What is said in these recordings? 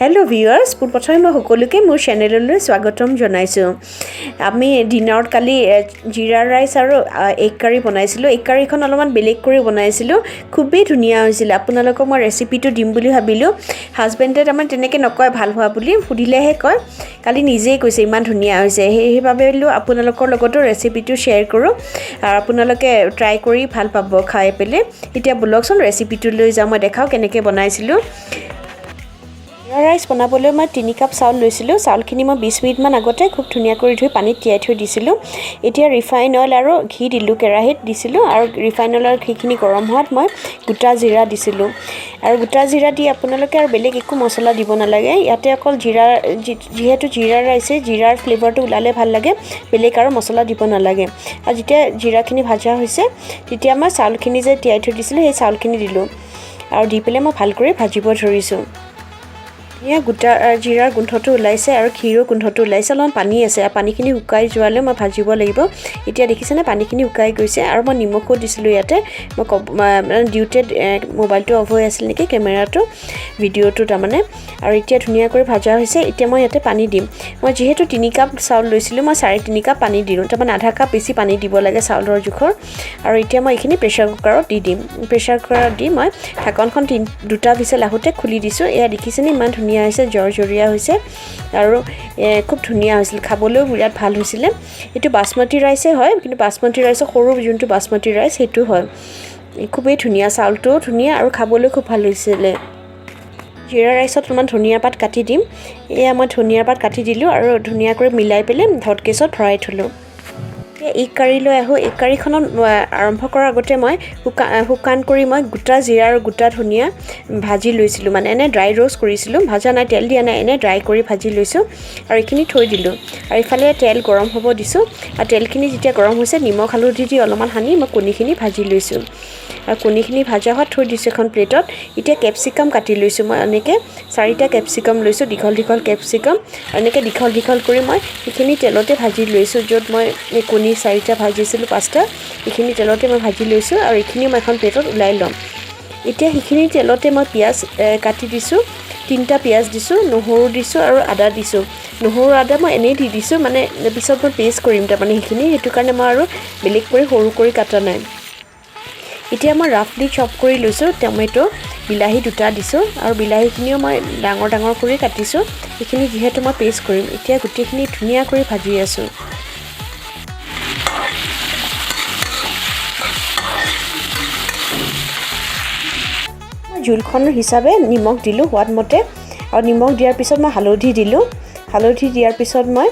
hello viewers পুনপ্ৰথমে মই সকলোকে মোৰ চেনেললৈ স্বাগতম জনাইছো আমি ডিনাৰত কালি জিৰা ৰাইস আৰু এগ কাৰি বনাইছিলো এগ কাৰিখন অলপমান বেলেগ কৰি বনাইছিলো খুবেই ধুনিয়া হৈছিল আপোনালোকক মই ৰেচিপিটো দিম বুলি ভাবিলো হাজবেণ্ডে আমাৰ তেনেকৈ নকয় ভাল হোৱা বুলি সুধিলেহে কয় কালি নিজেই কৈছে ইমান ধুনিয়া হৈছে সেইবাবে লো আপোনালোকৰ লগতো ৰেচিপিটো শ্বেয়াৰ কৰো আৰু আপোনালোকে ট্ৰাই কৰি ভাল পাব খাই পেলে এতিয়া ব্লগছন ৰেচিপিটো লৈ যাম মই দেখাও কেনেকৈ বনাইছিলো ৰাইস বনাবলৈ মই 3 কাপ চাউল লৈছিলো চাউলখিনি মই 20 মিনিট মান আগতে খুব ধুনিয়া কৰি ধুই পানীত তিয়াই থৈ দিছিলো এতিয়া ৰিফাইন অইল আৰু ঘি দিলো কেৰাহিত দিছিলো আৰু ৰিফাইন অইল আৰু ঘিখিনি গৰম হোৱাত মই গোটা জিৰা দিছিলো আৰু গোটা জিৰা দি আপোনালোকে আৰু বেলেগ একো মছলা দিব নালাগে ইয়াতে অকল জিৰা যেহেতু জিৰা ৰাইসে জিৰাৰ ফ্লেভাৰটো উলালে ভাল লাগে বেলেগ আৰু মছলা দিব নালাগে আৰু যেতিয়া জিৰাখিনি ভাজা হৈছে তেতিয়া মই চাউলখিনি যে তিয়াই থৈ দিছিলো সেই চাউলখিনি দিলো আৰু দি পেলে মই ভাল কৰি ভাজিব ধৰিছো ইয়া গোটা জিৰাৰ গোন্ধটো ওলাইছে আৰু ঘিৰো গোন্ধটো ওলাইছে অলপ পানী আছে আৰু পানীখিনি শুকাই যোৱালে মই ভাজিব লাগিব এতিয়া দেখিছেনে পানীখিনি শুকাই গৈছে আৰু মই নিমখো দিছিলো ইয়াতে মই ডিউটে মোবাইলটো অফ হৈ আছিল নেকি কেমেৰাটো ভিডিওটো তাৰমানে আৰু এতিয়া ধুনিয়া কৰি ভাজা হৈছে এতিয়া মই ইয়াতে পানী দিম মই যেহেতু 3 কাপ চাউল লৈছিলো মই 3.5 কাপ পানী দিলো তাৰমানে আধা কাপ বেছি পানী দিব লাগে চাউলৰ জোখৰ আৰু এতিয়া মই এইখিনি প্ৰেছাৰ কুকাৰত দি দিম প্ৰেছাৰ কুকাৰত দি মই ঢাকনখন দুটা ভিসেল আহোতে খুলি দিছো এয়া দেখিছেনে ইমান ধুনিয়া হৈছে জৰজৰীয়া হৈছে আৰু খুব ধুনিয়া হৈছিল খাবলৈও বিৰাট ভাল হৈছিল এটো বাসমতি ৰাইসে হয় কিন্তু বাসমতি ৰাইসৰ সৰু যোনটো বাসমতি ৰাইস হেতু হয় খুবেই ধুনিয়া চাউলটো ধুনিয়া আৰু খাবলৈ খুব ভাল হৈছিল জিৰা ৰাইসত অলপমান ধনিয়া পাত কাটি দিম এয়া মই ধনিয়া পাত কাটি দিলো আৰু ধুনিয়া কৰি মিলাই পেলে হট কেছত ভৰাই থলো এই কাৰি লৈ আহো এই কাৰিখন আৰম্ভ কৰাৰ আগতে মই হুকান কৰি মই গোটা জিৰা আৰু গোটা ধনিয়া ভাজি লৈছিলো মানে এনে ড্ৰাই रोस्ट কৰিছিলো ভাজা নাই তেল দিয়া নাই এনে ড্ৰাই কৰি ভাজি লৈছো আৰু এইখিনি থৈ দিলো আৰু ইফালে তেল গৰম হ'ব দিছো আৰু তেলখিনি যেতিয়া গৰম হৈছে নিমখ হালধি দি অলপমান হানি মই কণীখিনি ভাজি লৈছো আৰু কণীখিনি ভাজা হোৱা থৈ দিছো এখন প্লেটত এতিয়া ক্যাপসিকাম কাটি লৈছো মই এনেকে 4টা ক্যাপসিকাম লৈছো দীঘল দীঘল ক্যাপসিকাম এনেকে দীঘল দীঘল কৰি মই এইখিনি তেলতে ভাজি লৈছো যত মই কণী 4টা ভাজিছিলো 5টা এইখিনি তেলতে মই ভাজি লৈছো আৰু এইখিনি মই এখন প্লেটত উলাই লম এতিয়া এইখিনি তেলতে মই পিয়াজ কাটি দিছো 3টা পিয়াজ দিছো নহৰু দিছো আৰু আদা দিছো নহৰু আদা মই এনেই দি দিছো মানে পিছত মই পেষ্ট কৰিম তাৰমানে এইখিনি হেতু কাৰণে মই আৰু বেলেগ কৰি সৰু কৰি কাটা নাই এতিয়া মই ৰাফলি চপ কৰি লৈছো টমেটো বিলাহী দুটা দিছো আৰু বিলাহীখিনিও মই ডাঙৰ ডাঙৰ কৰি কাটিছো এইখিনি যেহেতু মই পেষ্ট কৰিম এতিয়া গুটিখিনি ধুনিয়া কৰি ভাজি আছো জুলখনৰ হিচাপে নিমখ দিলো হোৱাত মতে আৰু নিমখ দিয়াৰ পিছত মই হালধি দিলো হালধি দিয়াৰ পিছত মই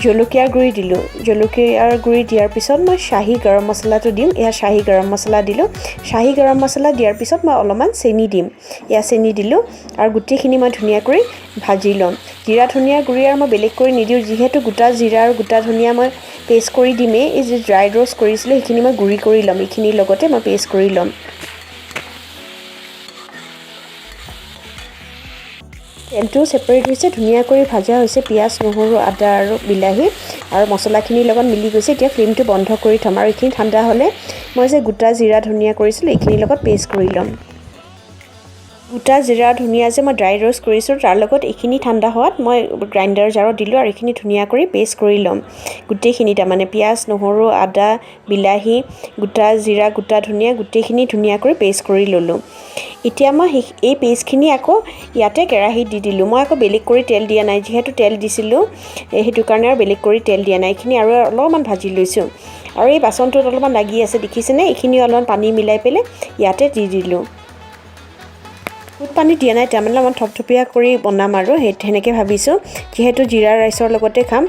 জলকীয়াৰ গুৰি দিলো জলকীয়াৰ গুৰি দিয়াৰ পিছত মই শাহী গৰম মছলাটো দিম এয়া শাহী গৰম মছলা দিলো শাহী গৰম মছলা দিয়াৰ পিছত মই অলপমান চেনি দিম এয়া চেনি দিলো আৰু গুটিখিনি মই ধুনিয়া কৰি ভাজি লম জিৰা ধনিয়া গুৰি আৰু মই বেলেগ কৰি নিদিও যেহেতু গোটা জিৰা আৰু গোটা ধনিয়া মই পেষ্ট কৰি দিমে এই যে ড্ৰাই रोस्ट কৰিছিল এইখিনি মই গুৰি কৰি লম এইখিনি লগতে মই পেষ্ট কৰি লম তেলটো সেপাৰেট হৈছে ধুনিয়া কৰি ভাজা হৈছে পিয়াজ নহৰু আদা আৰু বিলাহী আৰু মছলাখিনিৰ লগত মিলি গৈছে এতিয়া ফ্লেমটো বন্ধ কৰি থম আৰু এইখিনি ঠাণ্ডা হ'লে মই যে গোটা জিৰা ধনিয়া কৰিছিল এইখিনিৰ লগত পেষ্ট কৰি লম গোটা জিৰা ধনিয়া যে মই ড্ৰাই रोस्ट কৰিছো তাৰ লগত এইখিনি ঠাণ্ডা হোৱাত মই গ্ৰাইণ্ডাৰ জাৰত দিলো আৰু এইখিনি ধুনিয়া কৰি পেষ্ট কৰি লম গুটেখিনি তাৰমানে পিয়াজ নহৰু আদা বিলাহী গোটা জিৰা গোটা ধনিয়া গুটেখিনি ধুনিয়া কৰি পেষ্ট কৰি ললো এতিয়া মই এই পেষ্টখিনি আকৌ ইয়াতে কেৰাহীত দি দিলো মই আকৌ বেলেগ কৰি তেল দিয়া নাই যেহেতু তেল দিছিলো হেতু কাৰণে আৰু বেলেগ কৰি তেল দিয়া নাই এইখিনি আৰু অলপমান ভাজি লৈছো আৰু এই বাচনটোত অলপমান লাগি আছে দেখিছেনে এইখিনি অলপমান পানী মিলাই পেলে ইয়াতে দি দিলো পানী দিয়া নাই তাৰমানে মই থপথপিয়া কৰি বনাম আৰু হেনেকে ভাবিছো যেহেতু জিৰা ৰাইসৰ লগতে খাম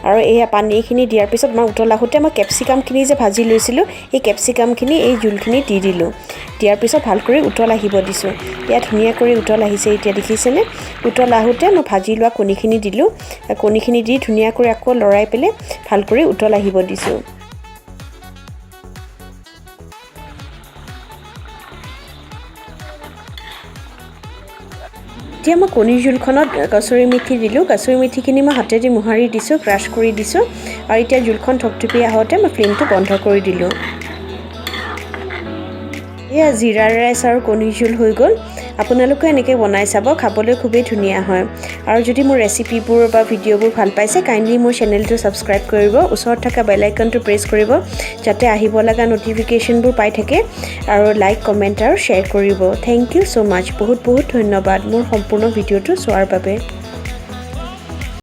আৰু এই পানীখিনি দিয়াৰ পিছত মই উতলাহতে মই ক্যাপসিকামখিনি যে ভাজি লৈছিলো এই ক্যাপসিকামখিনি এই জুলখিনি দি দিলো দিয়াৰ পিছত ভাল কৰি উতল আহিব দিছো ইয়া ধুনিয়া কৰি উতল আহিছে এতিয়া দেখিছেনে উতল আহোতে মই ভাজি লোৱা কণীখিনি দিলো কণীখিনি দি ধুনিয়া কৰি আকৌ লৰাই পেলে ভাল কৰি উতল আহিব দিছো এতিয়া মই কণীৰ জুলখনত কচুৰি মেথি দিলো কচুৰি মেথিখিনি মই হাতেদি মোহাৰি দিছো ক্ৰাশ কৰি দিছো আৰু এতিয়া জুলখন থপথপি আহোতে মই ফ্লেমটো বন্ধ কৰি দিলো এয়া জিৰা ৰাইস আৰু কণীৰ জুল হৈ গ'ল আপোনালোকে এনেকৈ বনাই চাব খাবলৈ খুবেই ধুনীয়া হয় আৰু যদি মোৰ ৰেচিপিবোৰ বা ভিডিঅ'বোৰ ভাল পাইছে কাইণ্ডলি মোৰ চেনেলটো ছাবস্ক্ৰাইব কৰিব ওচৰত থকা বেল আইকনটো প্ৰেছ কৰিব যাতে আহিব লগা নটিফিকেশ্যনবোৰ পাই থাকে আৰু লাইক কমেণ্ট আৰু শ্বেয়াৰ কৰিব থেংক ইউ ছ' মাছ বহুত বহুত ধন্যবাদ মোৰ সম্পূৰ্ণ ভিডিঅ'টো চোৱাৰ বাবে